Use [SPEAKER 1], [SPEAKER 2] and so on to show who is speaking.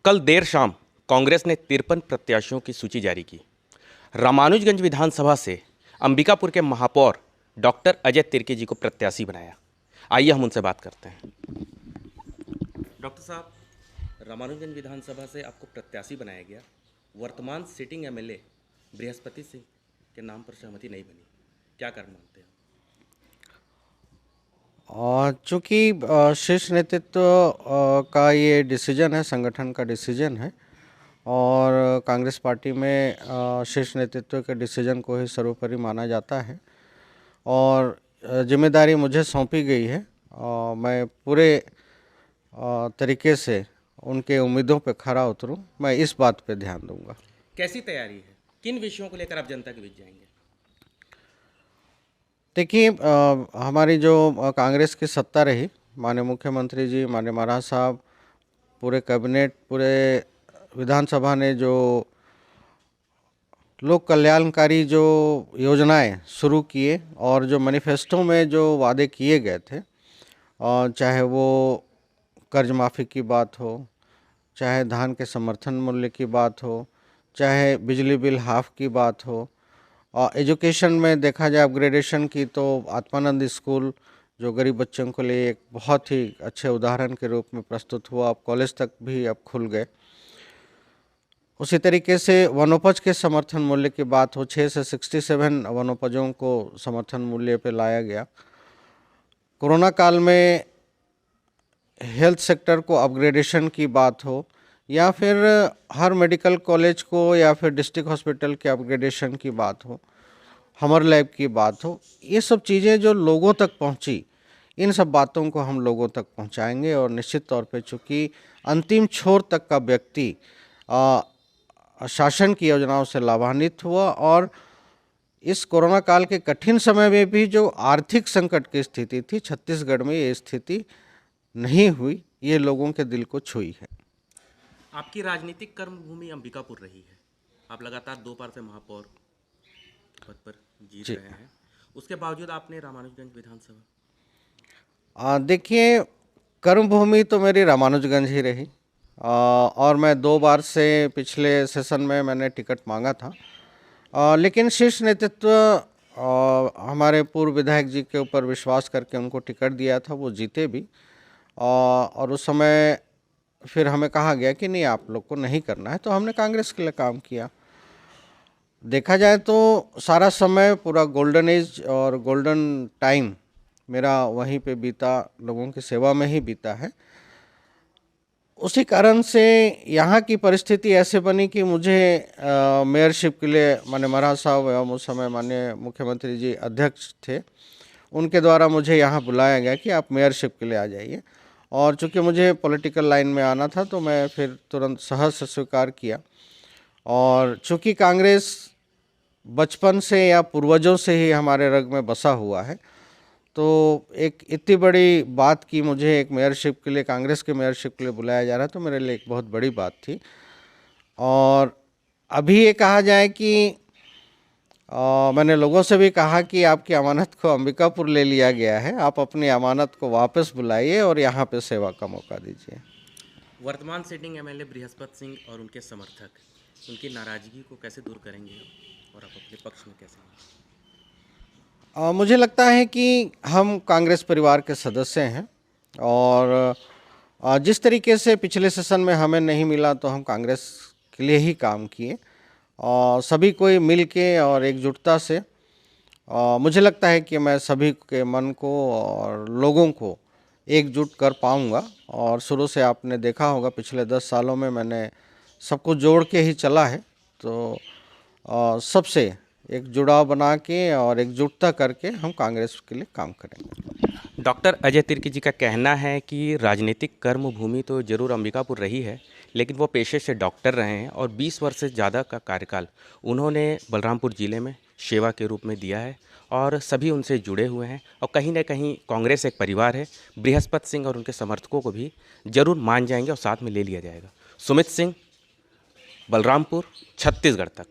[SPEAKER 1] कल देर शाम कांग्रेस ने 53 प्रत्याशियों की सूची जारी की। रामानुजगंज विधानसभा से अंबिकापुर के महापौर डॉक्टर अजय तिर्की जी को प्रत्याशी बनाया। आइए हम उनसे बात करते हैं। डॉक्टर साहब, रामानुजगंज विधानसभा से आपको प्रत्याशी बनाया गया। वर्तमान सिटिंग एमएलए बृहस्पति सिंह के नाम पर सहमति नहीं बनी, क्या कारण मानते हैं?
[SPEAKER 2] चूँकि शीर्ष नेतृत्व का ये डिसीजन है, संगठन का डिसीजन है और कांग्रेस पार्टी में शीर्ष नेतृत्व के डिसीजन को ही सर्वोपरि माना जाता है और जिम्मेदारी मुझे सौंपी गई है। मैं पूरे तरीके से उनके उम्मीदों पे खरा उतरूं, मैं इस बात पे ध्यान दूंगा।
[SPEAKER 1] कैसी तैयारी है? किन विषयों को लेकर आप जनता के बीच जाएंगे?
[SPEAKER 2] देखिए, हमारी जो कांग्रेस की सत्ता रही, माननीय मुख्यमंत्री जी, माननीय महाराज साहब, पूरे कैबिनेट, पूरे विधानसभा ने जो लोक कल्याणकारी जो योजनाएं शुरू किए और जो मैनिफेस्टो में जो वादे किए गए थे, चाहे वो कर्ज माफ़ी की बात हो, चाहे धान के समर्थन मूल्य की बात हो, चाहे बिजली बिल हाफ की बात हो, एजुकेशन में देखा जाए अपग्रेडेशन की तो आत्मानंद स्कूल जो गरीब बच्चों के लिए एक बहुत ही अच्छे उदाहरण के रूप में प्रस्तुत हुआ, अब कॉलेज तक भी अब खुल गए। उसी तरीके से वनोपज के समर्थन मूल्य की बात हो, 6 से 67 वनोपजों को समर्थन मूल्य पे लाया गया। कोरोना काल में हेल्थ सेक्टर को अपग्रेडेशन की बात हो या फिर हर मेडिकल कॉलेज को या फिर डिस्ट्रिक्ट हॉस्पिटल के अपग्रेडेशन की बात हो, हमर लैब की बात हो, ये सब चीज़ें जो लोगों तक पहुंची, इन सब बातों को हम लोगों तक पहुंचाएंगे और निश्चित तौर पे चूँकि अंतिम छोर तक का व्यक्ति शासन की योजनाओं से लाभान्वित हुआ और इस कोरोना काल के कठिन समय में भी जो आर्थिक संकट की स्थिति थी, छत्तीसगढ़ में ये स्थिति नहीं हुई, ये लोगों के दिल को छुई है।
[SPEAKER 1] आपकी राजनीतिक कर्मभूमि अंबिकापुर रही है। आप लगातार 2 बार से महापौर पद पर जीत रहे हैं, उसके बावजूद आपने रामानुजगंज विधानसभा।
[SPEAKER 2] देखिए, कर्मभूमि तो मेरी रामानुजगंज ही रही और मैं 2 बार से पिछले सेशन में मैंने टिकट मांगा था, लेकिन शीर्ष नेतृत्व हमारे पूर्व विधायक जी के ऊपर विश्वास करके उनको टिकट दिया था, वो जीते भी और उस समय फिर हमें कहा गया कि नहीं, आप लोग को नहीं करना है, तो हमने कांग्रेस के लिए काम किया। देखा जाए तो सारा समय पूरा गोल्डन एज और गोल्डन टाइम मेरा वहीं पे बीता, लोगों की सेवा में ही बीता है। उसी कारण से यहाँ की परिस्थिति ऐसे बनी कि मुझे मेयरशिप के लिए माननीय महाराज साहब एवं उस समय माननीय मुख्यमंत्री जी अध्यक्ष थे, उनके द्वारा मुझे यहाँ बुलाया गया कि आप मेयरशिप के लिए आ जाइए और चूँकि मुझे पॉलिटिकल लाइन में आना था तो मैं फिर तुरंत सहर्ष स्वीकार किया। और चूँकि कांग्रेस बचपन से या पूर्वजों से ही हमारे रग में बसा हुआ है, तो एक इतनी बड़ी बात की मुझे एक मेयरशिप के लिए, कांग्रेस के मेयरशिप के लिए बुलाया जा रहा है, तो मेरे लिए एक बहुत बड़ी बात थी। और अभी ये कहा जाए कि मैंने लोगों से भी कहा कि आपकी अमानत को अंबिकापुर ले लिया गया है, आप अपनी अमानत को वापस बुलाइए और यहाँ पे सेवा का मौका दीजिए।
[SPEAKER 1] वर्तमान सिटिंग एमएलए बृहस्पति सिंह और उनके समर्थक उनकी नाराजगी को कैसे दूर करेंगे और आप अपने पक्ष में कैसे?
[SPEAKER 2] मुझे लगता है कि हम कांग्रेस परिवार के सदस्य हैं और जिस तरीके से पिछले सेशन में हमें नहीं मिला तो हम कांग्रेस के लिए ही काम किए और सभी कोई मिल के और एकजुटता से, मुझे लगता है कि मैं सभी के मन को और लोगों को एकजुट कर पाऊंगा। और शुरू से आपने देखा होगा पिछले 10 सालों में मैंने सबको जोड़ के ही चला है, तो सबसे एक जुड़ाव बना के और एकजुटता करके हम कांग्रेस के लिए काम करेंगे।
[SPEAKER 1] डॉक्टर अजय तिर्की जी का कहना है कि राजनीतिक कर्मभूमि तो जरूर अंबिकापुर रही है, लेकिन वो पेशे से डॉक्टर रहे हैं और 20 वर्ष से ज़्यादा का कार्यकाल उन्होंने बलरामपुर ज़िले में सेवा के रूप में दिया है और सभी उनसे जुड़े हुए हैं और कहीं ना कहीं कांग्रेस एक परिवार है। बृहस्पति सिंह और उनके समर्थकों को भी जरूर मान जाएंगे और साथ में ले लिया जाएगा। सुमित सिंह, बलरामपुर, छत्तीसगढ़ तक।